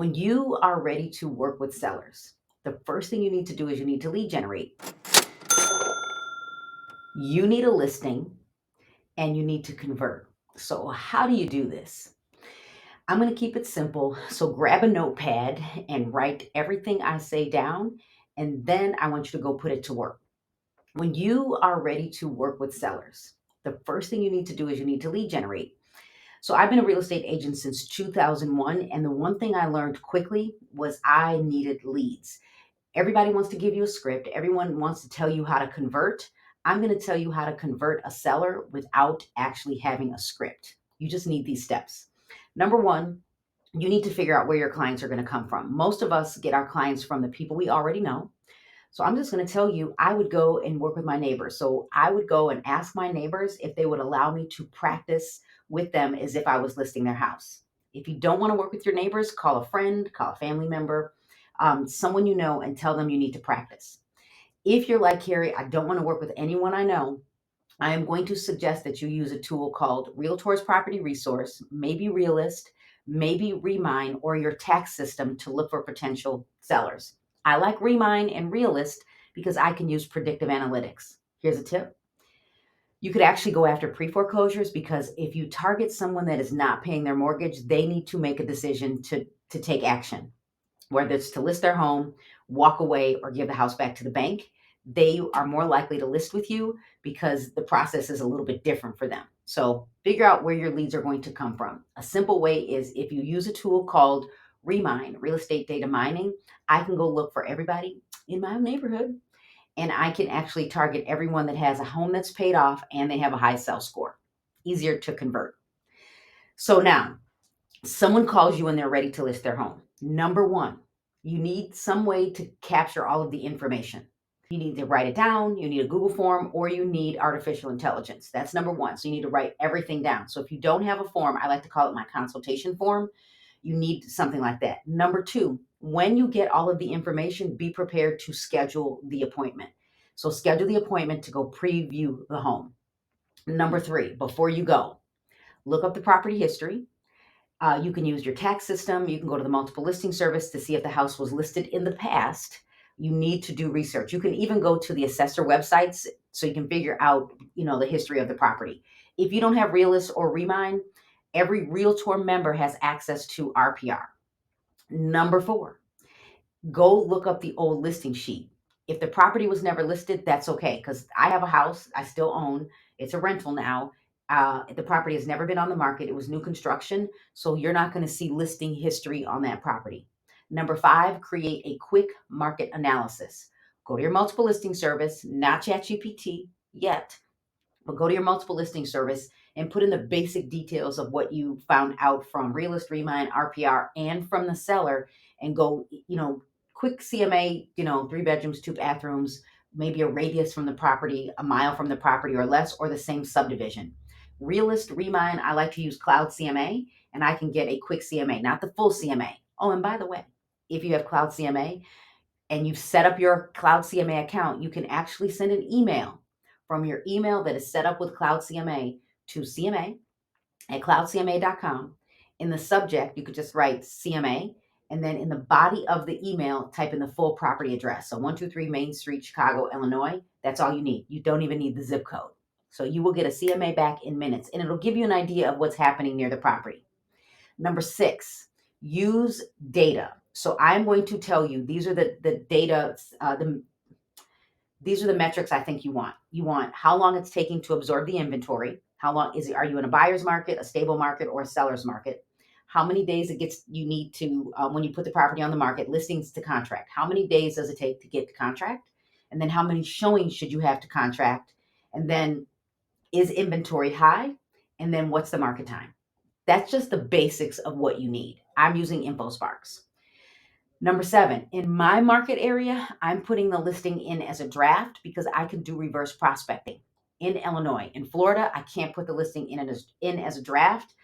When you are ready to work with sellers, the first thing you need to do is you need to lead generate. You need a listing and you need to convert. So, how do you do this? I'm going to keep it simple. So, grab a notepad and write everything I say down, and then I want you to go put it to work. When you are ready to work with sellers, the first thing you need to do is you need to lead generate. So I've been a real estate agent since 2001. And the one thing I learned quickly was I needed leads. Everybody wants to give you a script. Everyone wants to tell you how to convert. I'm going to tell you how to convert a seller without actually having a script. You just need these steps. Number one, you need to figure out where your clients are going to come from. Most of us get our clients from the people we already know. So I'm just going to tell you, I would go and work with my neighbors. So I would go and ask my neighbors if they would allow me to practice with them as if I was listing their house. If you don't want to work with your neighbors, call a friend, call a family member, someone you know, and tell them you need to practice. If you're like Carrie, I don't want to work with anyone I know, I am going to suggest that you use a tool called Realtors Property Resource, maybe Realist, maybe Remine, or your tax system to look for potential sellers. I like Remine and Realist because I can use predictive analytics. Here's a tip. You could actually go after pre foreclosures because if you target someone that is not paying their mortgage, they need to make a decision to take action, whether it's to list their home, walk away, or give the house back to the bank. They are more likely to list with you because the process is a little bit different for them. So figure out where your leads are going to come from. A simple way is if you use a tool called Remine, Real Estate Data Mining, I can go look for everybody in my neighborhood and I can actually target everyone that has a home that's paid off and they have a high sell score. Easier to convert. So now, someone calls you when they're ready to list their home. Number one, you need some way to capture all of the information. You need to write it down, you need a Google form, or you need artificial intelligence. That's number one. So you need to write everything down. So if you don't have a form, I like to call it my consultation form. You need something like that. Number two, when you get all of the information, be prepared to schedule the appointment. So schedule the appointment to go preview the home. Number three, before you go, look up the property history. You can use your tax system. You can go to the multiple listing service to see if the house was listed in the past. You need to do research. You can even go to the assessor websites so you can figure out, the history of the property. If you don't have Realist or Remine, every Realtor member has access to RPR. Number four, go look up the old listing sheet. If the property was never listed, that's okay because I have a house I still own. It's a rental now. The property has never been on the market. It was new construction. So you're not going to see listing history on that property. Number five, create a quick market analysis. Go to your multiple listing service, not ChatGPT yet, but go to your multiple listing service and put in the basic details of what you found out from Realist, Remine, RPR, and from the seller, and go, quick CMA, 3 bedrooms, 2 bathrooms, maybe a radius from the property, a mile from the property or less, or the same subdivision. Realist, Remine, I like to use Cloud CMA, and I can get a quick CMA, not the full CMA. Oh, and by the way, if you have Cloud CMA, and you've set up your Cloud CMA account, you can actually send an email from your email that is set up with Cloud CMA to CMA@cloudcma.com. In the subject, you could just write CMA, and then in the body of the email, type in the full property address. So 123 Main Street, Chicago, Illinois. That's all you need. You don't even need the zip code. So you will get a CMA back in minutes, and it'll give you an idea of what's happening near the property. Number six, use data. So I'm going to tell you these are the data, these are the metrics I think you want. You want how long it's taking to absorb the inventory. How long is it? Are you in a buyer's market, a stable market, or a seller's market? How many days you need to when you put the property on the market, listings to contract? How many days does it take to get to contract? And then how many showings should you have to contract? And then is inventory high? And then what's the market time? That's just the basics of what you need. I'm using InfoSparks. Number seven, in my market area, I'm putting the listing in as a draft because I can do reverse prospecting in Illinois. In Florida, I can't put the listing in as a draft,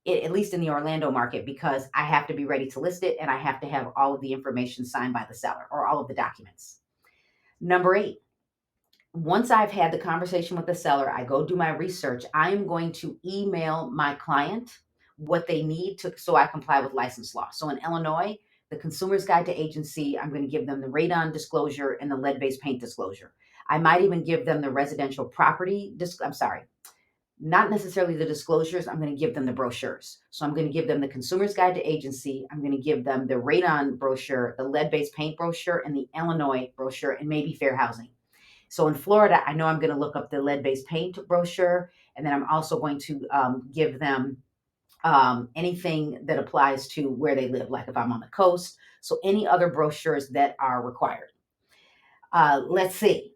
at least in the Orlando market, because I have to be ready to list it and I have to have all of the information signed by the seller or all of the documents. Number eight, once I've had the conversation with the seller, I go do my research. I am going to email my client what they need to, so I comply with license law. So in Illinois, the Consumer's Guide to Agency, I'm going to give them the radon disclosure and the lead-based paint disclosure. I might even give them the residential property, I'm sorry, not necessarily the disclosures. I'm going to give them the brochures. So I'm going to give them the Consumer's Guide to Agency. I'm going to give them the radon brochure, the lead-based paint brochure, and the Illinois brochure, and maybe fair housing. So in Florida, I know I'm going to look up the lead-based paint brochure, and then I'm also going to give them anything that applies to where they live, like if I'm on the coast. So any other brochures that are required. Let's see.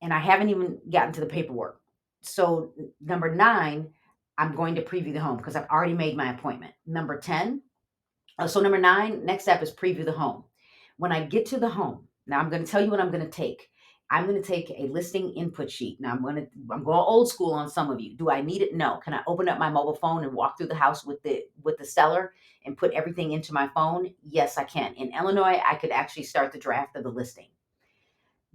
And I haven't even gotten to the paperwork. So number 9, I'm going to preview the home because I've already made my appointment. Number 10, so number 9, next step is preview the home. When I get to the home, now I'm going to tell you what I'm going to take. I'm going to take a listing input sheet. Now I'm going old school on some of you. Do I need it? No. Can I open up my mobile phone and walk through the house with the seller and put everything into my phone? Yes, I can. In Illinois, I could actually start the draft of the listing.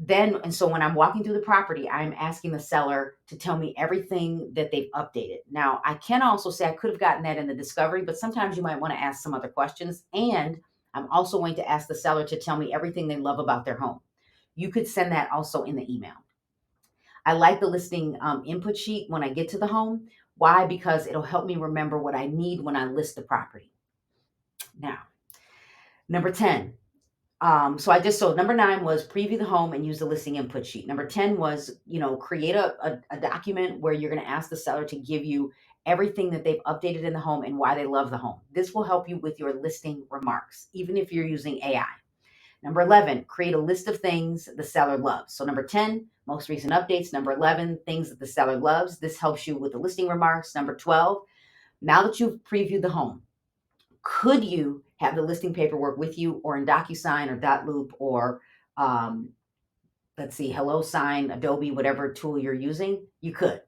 And so when I'm walking through the property, I'm asking the seller to tell me everything that they've updated. Now, I can also say I could have gotten that in the discovery, but sometimes you might want to ask some other questions. And I'm also going to ask the seller to tell me everything they love about their home. You could send that also in the email. I like the listing input sheet when I get to the home. Why? Because it'll help me remember what I need when I list the property. Now, number 10, so number 9 was preview the home and use the listing input sheet. Number 10 was, create a document where you're going to ask the seller to give you everything that they've updated in the home and why they love the home. This will help you with your listing remarks, even if you're using AI. Number 11, create a list of things the seller loves. So number 10, most recent updates. Number 11, things that the seller loves. This helps you with the listing remarks. Number 12, now that you've previewed the home, could you have the listing paperwork with you or in DocuSign or Dotloop or HelloSign, Adobe, whatever tool you're using? You could.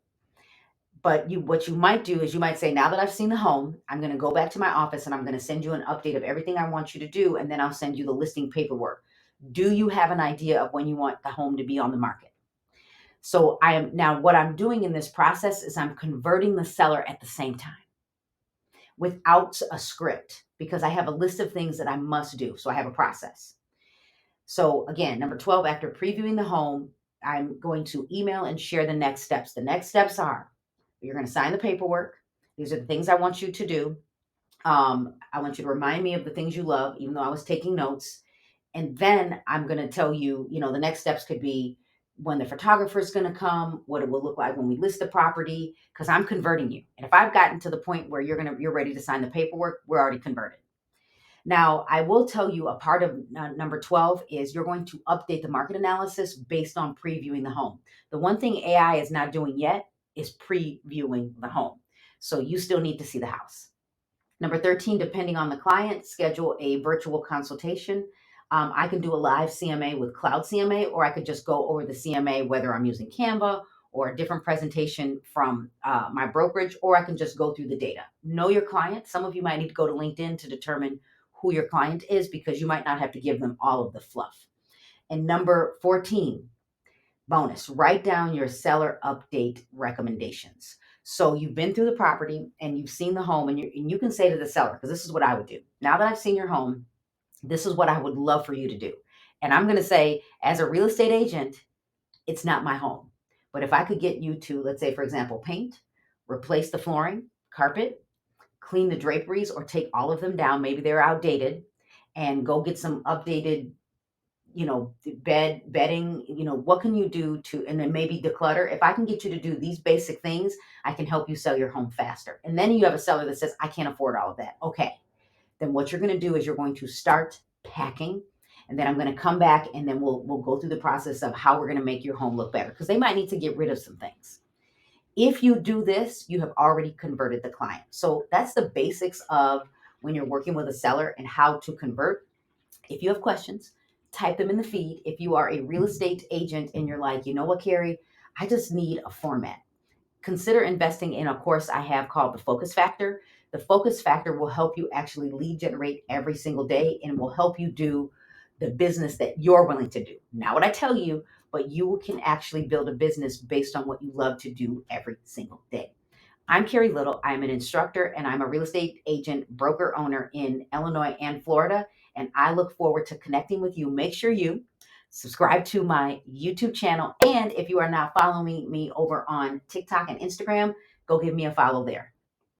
But what you might do is you might say, now that I've seen the home, I'm going to go back to my office and I'm going to send you an update of everything I want you to do, and then I'll send you the listing paperwork. Do you have an idea of when you want the home to be on the market? So what I'm doing in this process is I'm converting the seller at the same time without a script because I have a list of things that I must do. So I have a process. So again, number 12, after previewing the home, I'm going to email and share the next steps. The next steps are you're going to sign the paperwork. These are the things I want you to do. I want you to remind me of the things you love, even though I was taking notes. And then I'm going to tell you, the next steps could be when the photographer is going to come, what it will look like when we list the property, because I'm converting you. And if I've gotten to the point where you're ready to sign the paperwork, we're already converted. Now, I will tell you a part of number 12 is you're going to update the market analysis based on previewing the home. The one thing AI is not doing yet is previewing the home. So you still need to see the house. Number 13, depending on the client, schedule a virtual consultation. I can do a live CMA with Cloud CMA, or I could just go over the CMA, whether I'm using Canva or a different presentation from my brokerage, or I can just go through the data. Know your client. Some of you might need to go to LinkedIn to determine who your client is because you might not have to give them all of the fluff. And number 14, bonus, write down your seller update recommendations. So you've been through the property and you've seen the home and you can say to the seller, because this is what I would do. Now that I've seen your home, this is what I would love for you to do. And I'm going to say, as a real estate agent, it's not my home. But if I could get you to, let's say, for example, paint, replace the flooring, carpet, clean the draperies, or take all of them down, maybe they're outdated, and go get some updated bedding, what can you do and then maybe declutter. If I can get you to do these basic things, I can help you sell your home faster. And then you have a seller that says, I can't afford all of that. Okay. Then what you're going to do is you're going to start packing. And then I'm going to come back and then we'll go through the process of how we're going to make your home look better because they might need to get rid of some things. If you do this, you have already converted the client. So that's the basics of when you're working with a seller and how to convert. If you have questions, type them in the feed. If you are a real estate agent and you're like, you know what, Carrie, I just need a format. Consider investing in a course I have called the Focus Factor. The Focus Factor will help you actually lead generate every single day and will help you do the business that you're willing to do. Not what I tell you, but you can actually build a business based on what you love to do every single day. I'm Carrie Little. I'm an instructor and I'm a real estate agent, broker owner in Illinois and Florida. And I look forward to connecting with you. Make sure you subscribe to my YouTube channel. And if you are not following me over on TikTok and Instagram, go give me a follow there.